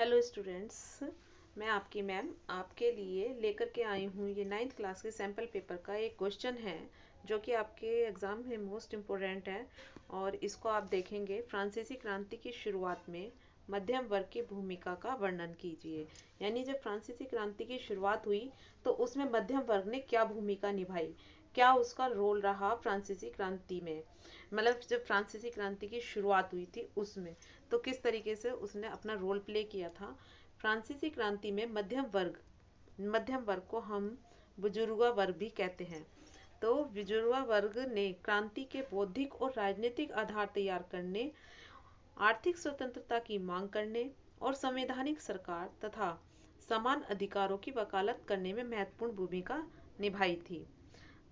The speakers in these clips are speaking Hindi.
हेलो स्टूडेंट्स, मैं आपकी मैम आपके लिए लेकर के आई हूँ। ये 9th क्लास के सैम्पल पेपर का एक क्वेश्चन है जो कि आपके एग्ज़ाम में मोस्ट इम्पोर्टेंट है। और इसको आप देखेंगे। फ्रांसीसी क्रांति की शुरुआत में मध्यम वर्ग की भूमिका का वर्णन कीजिए। यानी जब फ्रांसीसी क्रांति की शुरुआत हुई तो उसमें मध्यम वर्ग ने क्या भूमिका निभाई, क्या उसका रोल रहा फ्रांसीसी क्रांति में। मतलब जब फ्रांसीसी क्रांति की शुरुआत हुई थी उसमें तो किस तरीके से उसने अपना रोल प्ले किया था। फ्रांसीसी क्रांति में मध्यम वर्ग को हम बुजुर्गा वर्ग भी कहते हैं। तो बुजुर्गा वर्ग ने क्रांति के बौद्धिक और राजनीतिक आधार तैयार करने, आर्थिक स्वतंत्रता की मांग करने और संवैधानिक सरकार तथा समान अधिकारों की वकालत करने में महत्वपूर्ण भूमिका निभाई थी।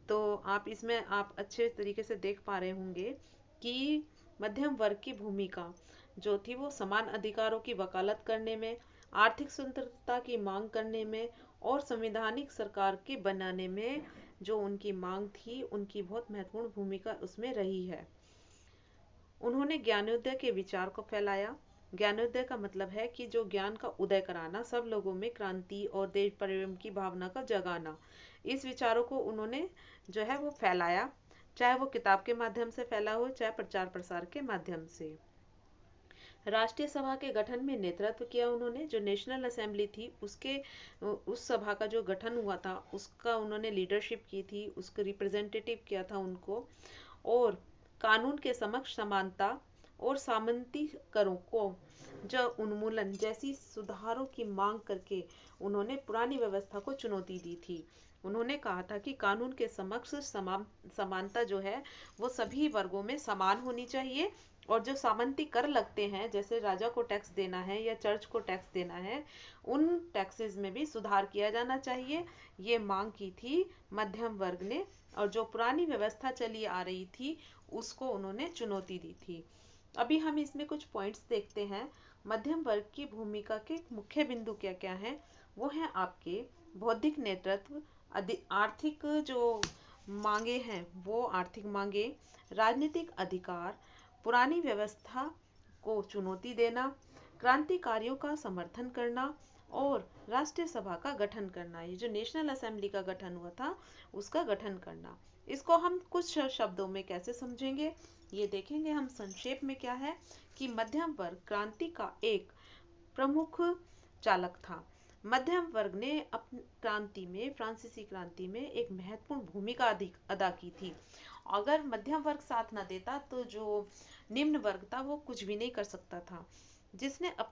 तो आप इसमें आप अच्छे तरीके से देख पा रहे होंगे कि मध्यम वर्ग की भूमिका जो थी वो समान अधिकारों की वकालत करने में, आर्थिक स्वतंत्रता की मांग करने में और संवैधानिक सरकार के बनाने में जो उनकी मांग थी, उनकी बहुत महत्वपूर्ण भूमिका उसमें रही है। उन्होंने ज्ञानोदय के विचार को फैलाया। ज्ञानोदय का मतलब है कि जो ज्ञान का उदय कराना, सब लोगों में क्रांति और देश प्रेम की भावना का जगाना। इस विचारों को उन्होंने जो है वो फैलाया, चाहे वो किताब के माध्यम से फैला हो, चाहे प्रचार प्रसार के माध्यम से। राष्ट्रीय सभा के गठन में नेतृत्व किया उन्होंने। जो नेशनल असेंबली थी उसके उस सभा का जो गठन हुआ था उसका उन्होंने लीडरशिप की थी, उसको रिप्रेजेंटेटिव किया था उनको। और कानून के समक्ष समानता और सामंती करों को जो उन्मूलन जैसी सुधारों की मांग करके उन्होंने पुरानी व्यवस्था को चुनौती दी थी। उन्होंने कहा था कि कानून के समक्ष समानता जो है वो सभी वर्गों में समान होनी चाहिए। और जो सामंती कर लगते हैं, जैसे राजा को टैक्स देना है या चर्च को टैक्स देना है, उन टैक्सेस में भी सुधार किया जाना चाहिए। ये मांग की थी मध्यम वर्ग ने। और जो पुरानी व्यवस्था चली आ रही थी उसको उन्होंने चुनौती दी थी। अभी हम इसमें कुछ पॉइंट्स देखते हैं। मध्यम वर्ग की भूमिका के मुख्य बिंदु क्या क्या हैं। वो हैं आपके बौद्धिक नेतृत्व, आर्थिक जो मांगे हैं वो आर्थिक मांगे, राजनीतिक अधिकार, पुरानी व्यवस्था को चुनौती देना, क्रांतिकारियों का समर्थन करना और राष्ट्रीय सभा का गठन करना। ये जो नेशनल असेंबली का गठन हुआ था उसका गठन करना। इसको हम कुछ शब्दों में कैसे समझेंगे, ये देखेंगे हम। संक्षेप में क्या है कि मध्यम वर्ग क्रांति का एक प्रमुख चालक था। मध्यम वर्ग ने अपनी क्रांति में, फ्रांसीसी क्रांति में एक महत्वपूर्ण भूमिका अदा की थी। अगर मध्यम वर्ग साथ न देता तो जो निम्न वर्ग था वो कुछ भी नहीं कर सकता था। जिसने अपनी